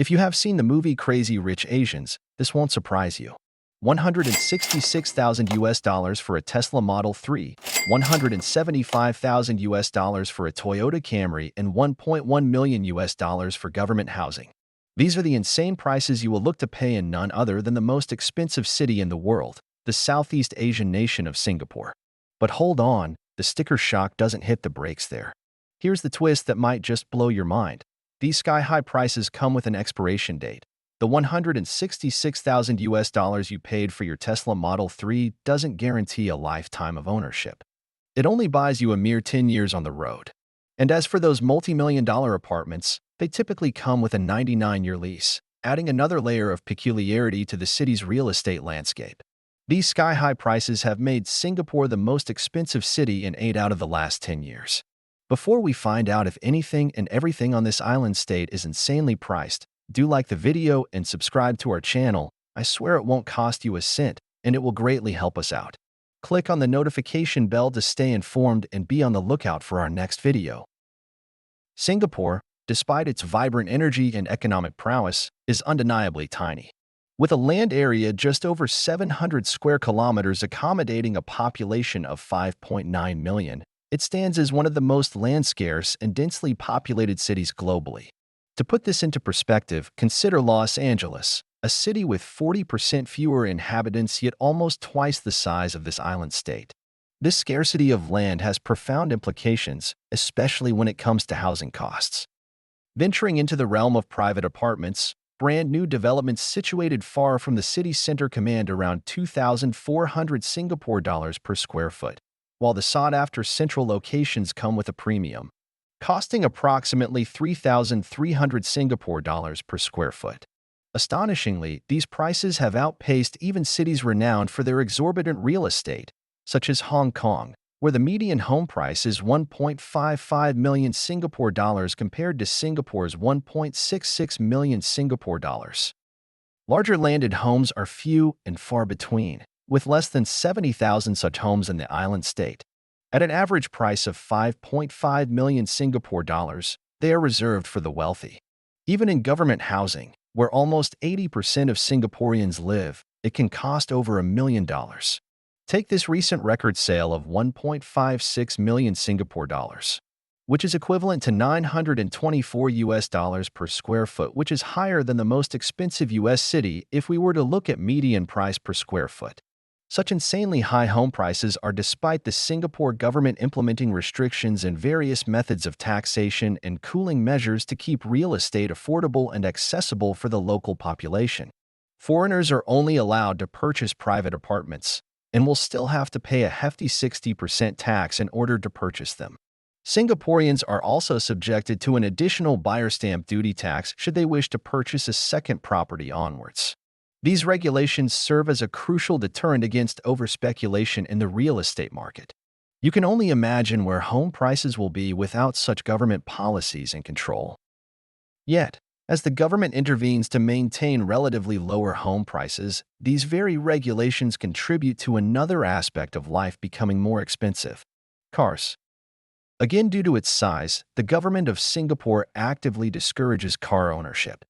If you have seen the movie Crazy Rich Asians, this won't surprise you. 166,000 US dollars for a Tesla Model 3, 175,000 US dollars for a Toyota Camry, and 1.1 million US dollars for government housing. These are the insane prices you will look to pay in none other than the most expensive city in the world, the Southeast Asian nation of Singapore. But hold on, the sticker shock doesn't hit the brakes there. Here's the twist that might just blow your mind. These sky-high prices come with an expiration date. The 166,000 US dollars you paid for your Tesla Model 3 doesn't guarantee a lifetime of ownership. It only buys you a mere 10 years on the road. And as for those multi-million-dollar apartments, they typically come with a 99-year lease, adding another layer of peculiarity to the city's real estate landscape. These sky-high prices have made Singapore the most expensive city in 8 out of the last 10 years. Before we find out if anything and everything on this island state is insanely priced, do like the video and subscribe to our channel. I swear it won't cost you a cent, and it will greatly help us out. Click on the notification bell to stay informed and be on the lookout for our next video. Singapore, despite its vibrant energy and economic prowess, is undeniably tiny. With a land area just over 700 square kilometers accommodating a population of 5.9 million, it stands as one of the most land-scarce and densely populated cities globally. To put this into perspective, consider Los Angeles, a city with 40% fewer inhabitants yet almost twice the size of this island state. This scarcity of land has profound implications, especially when it comes to housing costs. Venturing into the realm of private apartments, brand new developments situated far from the city center command around 2,400 Singapore dollars per square foot, while the sought-after central locations come with a premium, costing approximately 3,300 Singapore dollars per square foot. Astonishingly, these prices have outpaced even cities renowned for their exorbitant real estate, such as Hong Kong, where the median home price is 1.55 million Singapore dollars compared to Singapore's 1.66 million Singapore dollars. Larger landed homes are few and far between, with less than 70,000 such homes in the island state. At an average price of 5.5 million Singapore dollars, they are reserved for the wealthy. Even in government housing, where almost 80% of Singaporeans live, it can cost over $1 million. Take this recent record sale of 1.56 million Singapore dollars, which is equivalent to 924 US dollars per square foot, which is higher than the most expensive US city if we were to look at median price per square foot. Such insanely high home prices are despite the Singapore government implementing restrictions and various methods of taxation and cooling measures to keep real estate affordable and accessible for the local population. Foreigners are only allowed to purchase private apartments and will still have to pay a hefty 60% tax in order to purchase them. Singaporeans are also subjected to an additional buyer stamp duty tax should they wish to purchase a second property onwards. These regulations serve as a crucial deterrent against overspeculation in the real estate market. You can only imagine where home prices will be without such government policies and control. Yet, as the government intervenes to maintain relatively lower home prices, these very regulations contribute to another aspect of life becoming more expensive: cars. Again, due to its size, the government of Singapore actively discourages car ownership.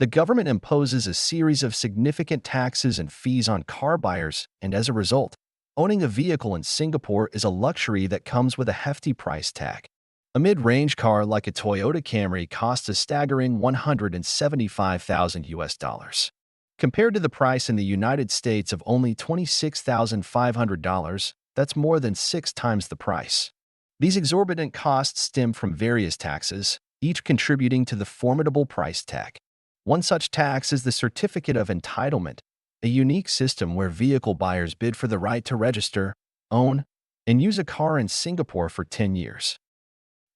The government imposes a series of significant taxes and fees on car buyers, and as a result, owning a vehicle in Singapore is a luxury that comes with a hefty price tag. A mid-range car like a Toyota Camry costs a staggering 175,000 US dollars. Compared to the price in the United States of only $26,500, that's more than 6 times the price. These exorbitant costs stem from various taxes, each contributing to the formidable price tag. One such tax is the Certificate of Entitlement, a unique system where vehicle buyers bid for the right to register, own, and use a car in Singapore for 10 years.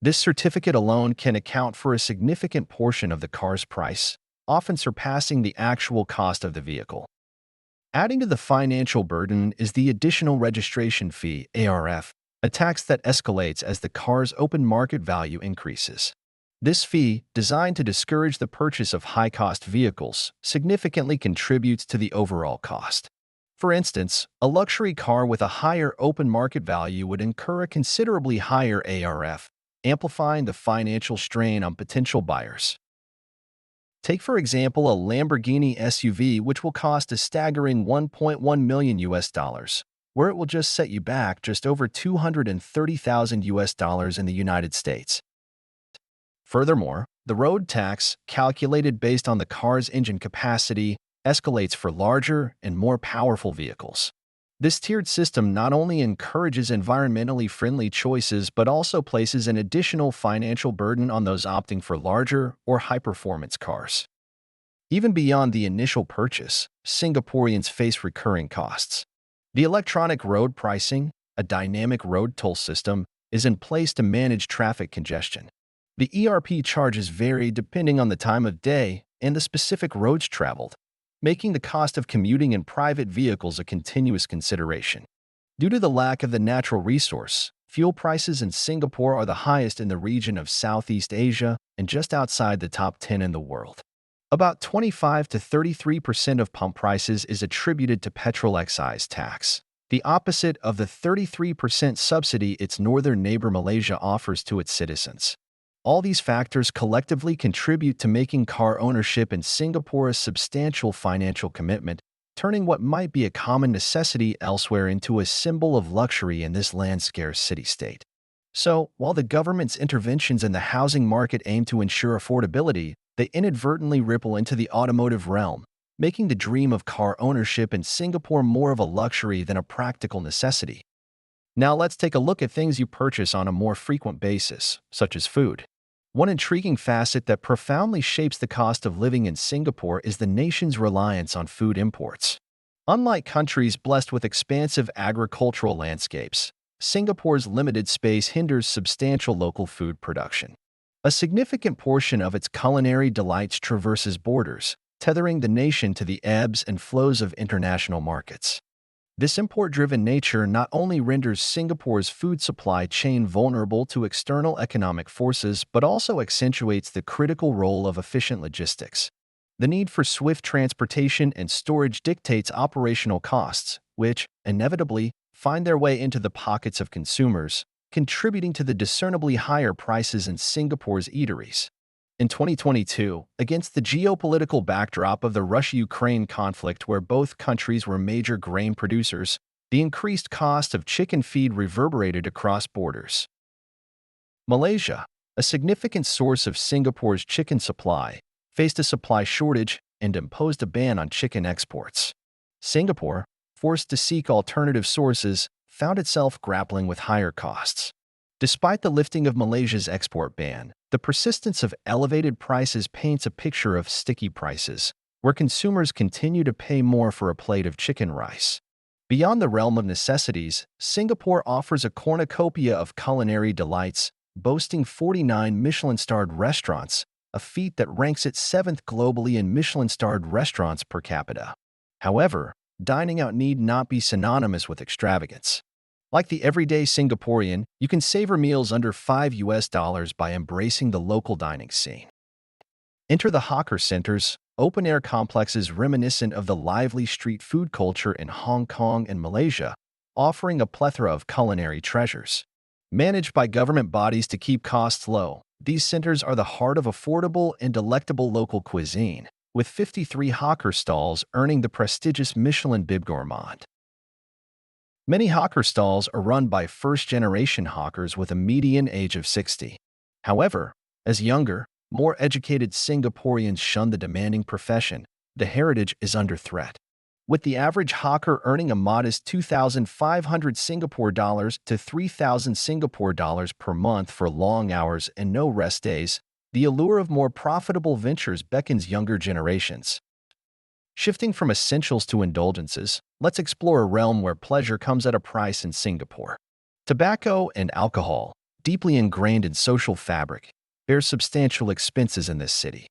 This certificate alone can account for a significant portion of the car's price, often surpassing the actual cost of the vehicle. Adding to the financial burden is the additional registration fee, ARF, a tax that escalates as the car's open market value increases. This fee, designed to discourage the purchase of high-cost vehicles, significantly contributes to the overall cost. For instance, a luxury car with a higher open market value would incur a considerably higher ARF, amplifying the financial strain on potential buyers. Take, for example, a Lamborghini SUV, which will cost a staggering 1.1 million US dollars, where it will just set you back just over 230,000 US dollars in the United States. Furthermore, the road tax, calculated based on the car's engine capacity, escalates for larger and more powerful vehicles. This tiered system not only encourages environmentally friendly choices but also places an additional financial burden on those opting for larger or high-performance cars. Even beyond the initial purchase, Singaporeans face recurring costs. The electronic road pricing, a dynamic road toll system, is in place to manage traffic congestion. The ERP charges vary depending on the time of day and the specific roads traveled, making the cost of commuting in private vehicles a continuous consideration. Due to the lack of the natural resource, fuel prices in Singapore are the highest in the region of Southeast Asia and just outside the top 10 in the world. About 25 to 33% of pump prices is attributed to petrol excise tax, the opposite of the 33% subsidy its northern neighbor Malaysia offers to its citizens. All these factors collectively contribute to making car ownership in Singapore a substantial financial commitment, turning what might be a common necessity elsewhere into a symbol of luxury in this land-scarce city-state. So, while the government's interventions in the housing market aim to ensure affordability, they inadvertently ripple into the automotive realm, making the dream of car ownership in Singapore more of a luxury than a practical necessity. Now let's take a look at things you purchase on a more frequent basis, such as food. One intriguing facet that profoundly shapes the cost of living in Singapore is the nation's reliance on food imports. Unlike countries blessed with expansive agricultural landscapes, Singapore's limited space hinders substantial local food production. A significant portion of its culinary delights traverses borders, tethering the nation to the ebbs and flows of international markets. This import-driven nature not only renders Singapore's food supply chain vulnerable to external economic forces but also accentuates the critical role of efficient logistics. The need for swift transportation and storage dictates operational costs, which, inevitably, find their way into the pockets of consumers, contributing to the discernibly higher prices in Singapore's eateries. In 2022, against the geopolitical backdrop of the Russia-Ukraine conflict where both countries were major grain producers, the increased cost of chicken feed reverberated across borders. Malaysia, a significant source of Singapore's chicken supply, faced a supply shortage and imposed a ban on chicken exports. Singapore, forced to seek alternative sources, found itself grappling with higher costs. Despite the lifting of Malaysia's export ban, the persistence of elevated prices paints a picture of sticky prices, where consumers continue to pay more for a plate of chicken rice. Beyond the realm of necessities, Singapore offers a cornucopia of culinary delights, boasting 49 Michelin-starred restaurants, a feat that ranks it 7th globally in Michelin-starred restaurants per capita. However, dining out need not be synonymous with extravagance. Like the everyday Singaporean, you can savor meals under $5 by embracing the local dining scene. Enter the hawker centers, open-air complexes reminiscent of the lively street food culture in Hong Kong and Malaysia, offering a plethora of culinary treasures. Managed by government bodies to keep costs low, these centers are the heart of affordable and delectable local cuisine, with 53 hawker stalls earning the prestigious Michelin Bib Gourmand. Many hawker stalls are run by first-generation hawkers with a median age of 60. However, as younger, more educated Singaporeans shun the demanding profession, the heritage is under threat. With the average hawker earning a modest 2,500 Singapore dollars to 3,000 Singapore dollars per month for long hours and no rest days, the allure of more profitable ventures beckons younger generations. Shifting from essentials to indulgences, let's explore a realm where pleasure comes at a price in Singapore. Tobacco and alcohol, deeply ingrained in social fabric, bear substantial expenses in this city.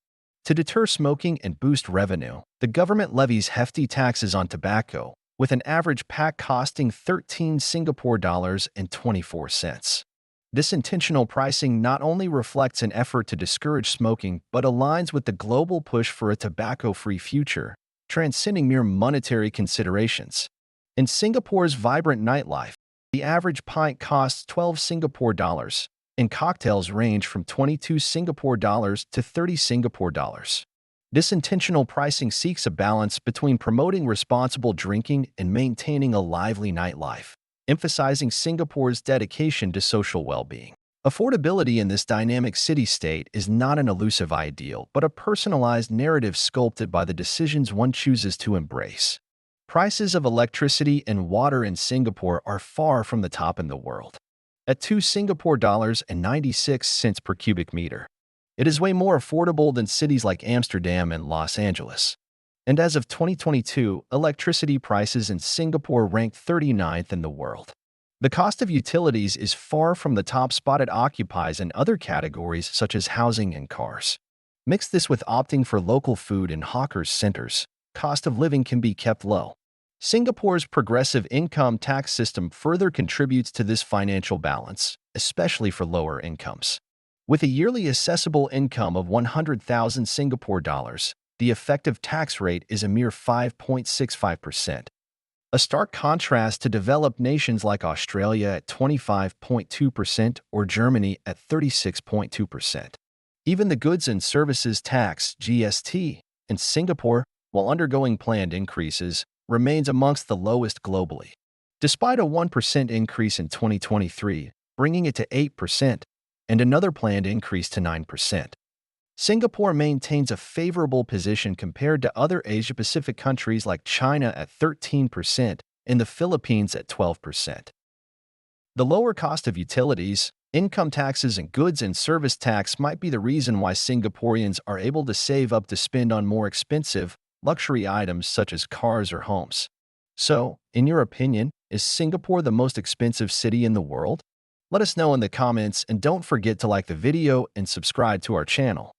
To deter smoking and boost revenue, the government levies hefty taxes on tobacco, with an average pack costing 13 Singapore dollars and 24 cents. This intentional pricing not only reflects an effort to discourage smoking but aligns with the global push for a tobacco-free future, transcending mere monetary considerations. In Singapore's vibrant nightlife, the average pint costs 12 Singapore dollars, and cocktails range from 22 Singapore dollars to 30 Singapore dollars. This intentional pricing seeks a balance between promoting responsible drinking and maintaining a lively nightlife, emphasizing Singapore's dedication to social well-being. Affordability in this dynamic city-state is not an elusive ideal, but a personalized narrative sculpted by the decisions one chooses to embrace. Prices of electricity and water in Singapore are far from the top in the world. At 2 Singapore dollars and 96 cents per cubic meter, it is way more affordable than cities like Amsterdam and Los Angeles. And as of 2022, electricity prices in Singapore ranked 39th in the world. The cost of utilities is far from the top spot it occupies in other categories such as housing and cars. Mix this with opting for local food in hawkers' centers, cost of living can be kept low. Singapore's progressive income tax system further contributes to this financial balance, especially for lower incomes. With a yearly assessable income of 100,000 Singapore dollars, the effective tax rate is a mere 5.65%. A stark contrast to developed nations like Australia at 25.2% or Germany at 36.2%. Even the goods and services tax (GST) in Singapore, while undergoing planned increases, remains amongst the lowest globally. Despite a 1% increase in 2023, bringing it to 8%, and another planned increase to 9%. Singapore maintains a favorable position compared to other Asia-Pacific countries like China at 13% and the Philippines at 12%. The lower cost of utilities, income taxes, and goods and service tax might be the reason why Singaporeans are able to save up to spend on more expensive, luxury items such as cars or homes. So, in your opinion, is Singapore the most expensive city in the world? Let us know in the comments and don't forget to like the video and subscribe to our channel.